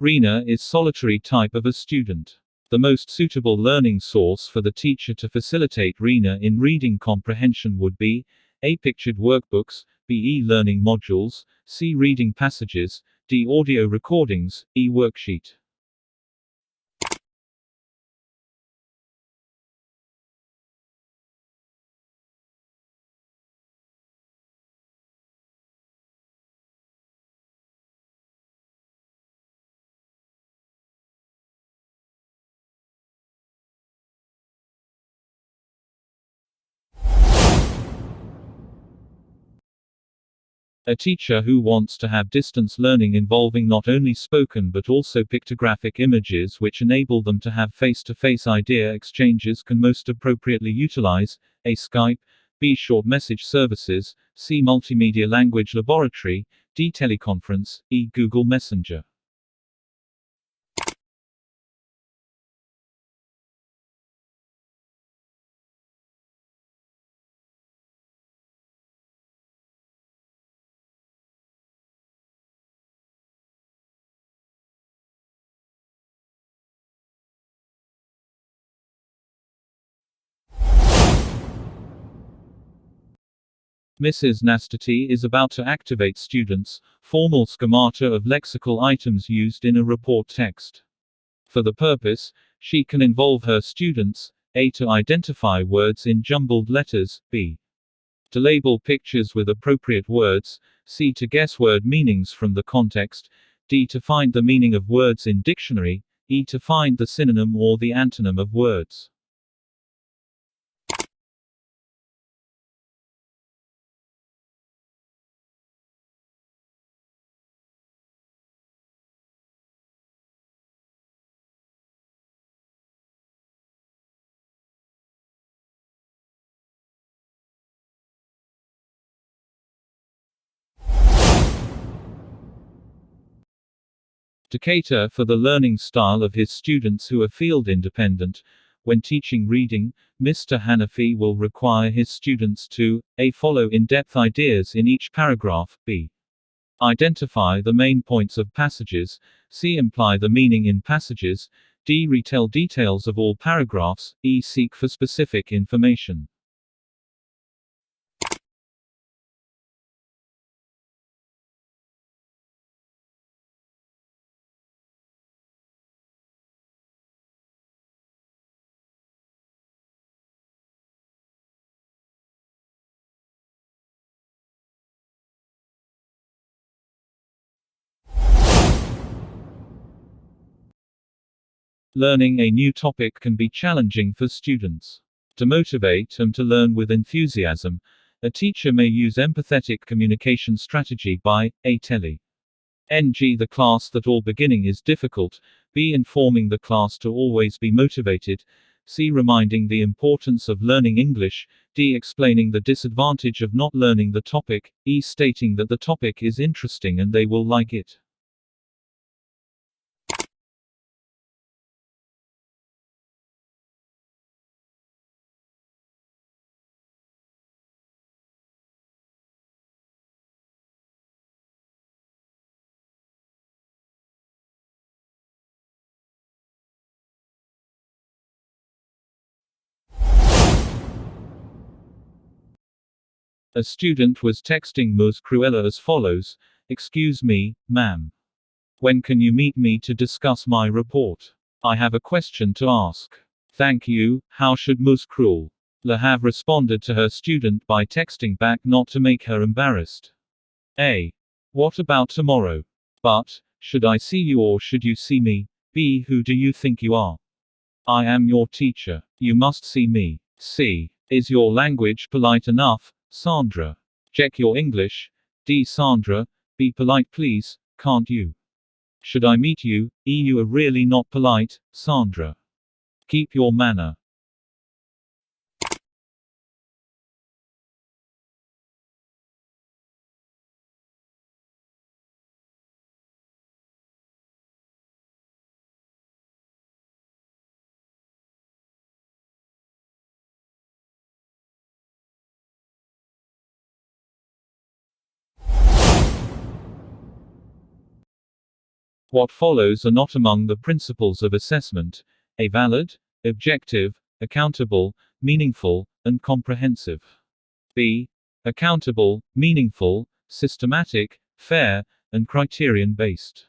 Rina is solitary type of a student. The most suitable learning source for the teacher to facilitate Rina in reading comprehension would be A. Pictured workbooks, B. E-learning modules, C. Reading passages, D. Audio recordings, E. Worksheet. A teacher who wants to have distance learning involving not only spoken but also pictographic images which enable them to have face-to-face idea exchanges can most appropriately utilize A. Skype, B. Short message services, C. Multimedia language laboratory, D. Teleconference, E. Google Messenger. Mrs. Nastati is about to activate students' formal schemata of lexical items used in a report text. For the purpose, she can involve her students, A. to identify words in jumbled letters, B. to label pictures with appropriate words, C. to guess word meanings from the context, D. to find the meaning of words in dictionary, E. to find the synonym or the antonym of words. To cater for the learning style of his students who are field independent, when teaching reading, Mr. Hanafi will require his students to A. follow in-depth ideas in each paragraph, B. identify the main points of passages, C. imply the meaning in passages, D. retell details of all paragraphs, E. seek for specific information. Learning a new topic can be challenging for students. To motivate them to learn with enthusiasm, a teacher may use empathetic communication strategy by A. telling the class that all beginning is difficult, B. informing the class to always be motivated, C. reminding the importance of learning English, D. explaining the disadvantage of not learning the topic, E. stating that the topic is interesting and they will like it. A student was texting Ms. Cruella as follows: "Excuse me, ma'am. When can you meet me to discuss my report? I have a question to ask." Thank you. How should Ms. Cruella have responded to her student by texting back not to make her embarrassed? A. What about tomorrow? But, should I see you or should you see me? B. Who do you think you are? I am your teacher. You must see me. C. Is your language polite enough, Sandra? Check your English. D. Sandra, be polite please, can't you? Should I meet you? E. You are really not polite, Sandra. Keep your manner. What follows are not among the principles of assessment: A. Valid, objective, accountable, meaningful, and comprehensive. B. Accountable, meaningful, systematic, fair, and criterion-based.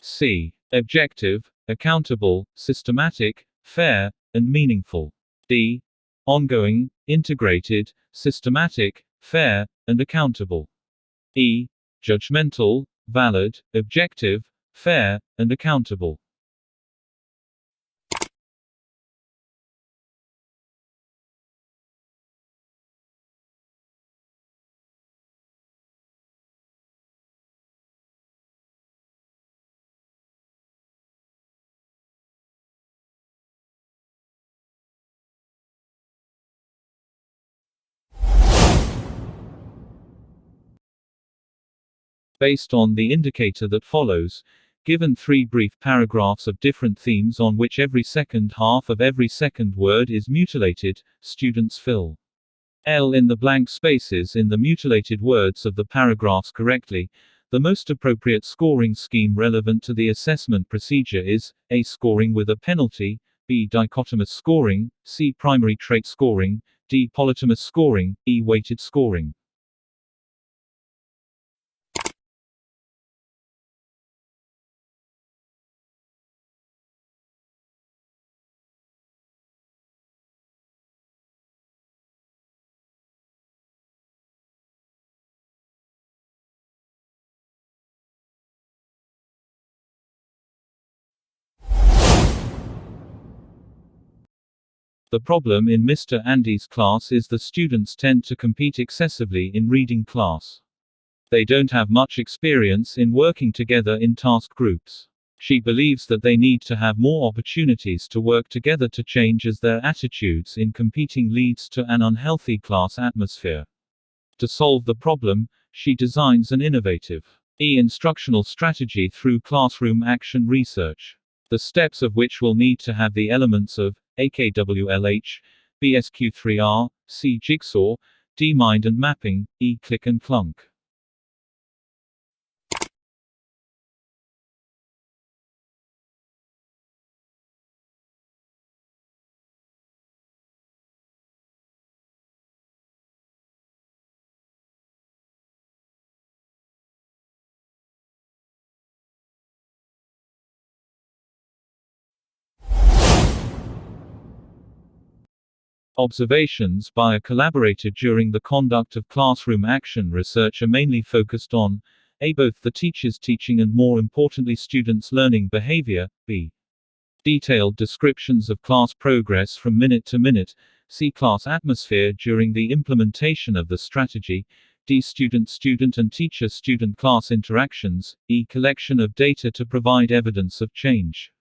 C. Objective, accountable, systematic, fair, and meaningful. D. Ongoing, integrated, systematic, fair, and accountable. E. Judgmental, valid, objective, fair, and accountable. Based on the indicator that follows, given 3 brief paragraphs of different themes on which every second half of every second word is mutilated, students fill L in the blank spaces in the mutilated words of the paragraphs correctly. The most appropriate scoring scheme relevant to the assessment procedure is A. Scoring with a penalty, B. Dichotomous scoring, C. Primary trait scoring, D. Polytomous scoring, E. Weighted scoring. The problem in Mr. Andy's class is the students tend to compete excessively in reading class. They don't have much experience in working together in task groups. She believes that they need to have more opportunities to work together to change as their attitudes in competing leads to an unhealthy class atmosphere. To solve the problem, she designs an innovative instructional strategy through classroom action research. The steps of which will need to have the elements of AKWLH, BSQ3R, C jigsaw, D mind and mapping, E click and clunk. Observations by a collaborator during the conduct of classroom action research are mainly focused on A. Both the teacher's teaching and more importantly students' learning behavior, B. Detailed descriptions of class progress from minute to minute, C. Class atmosphere during the implementation of the strategy, D. Student and teacher-student class interactions, E. Collection of data to provide evidence of change.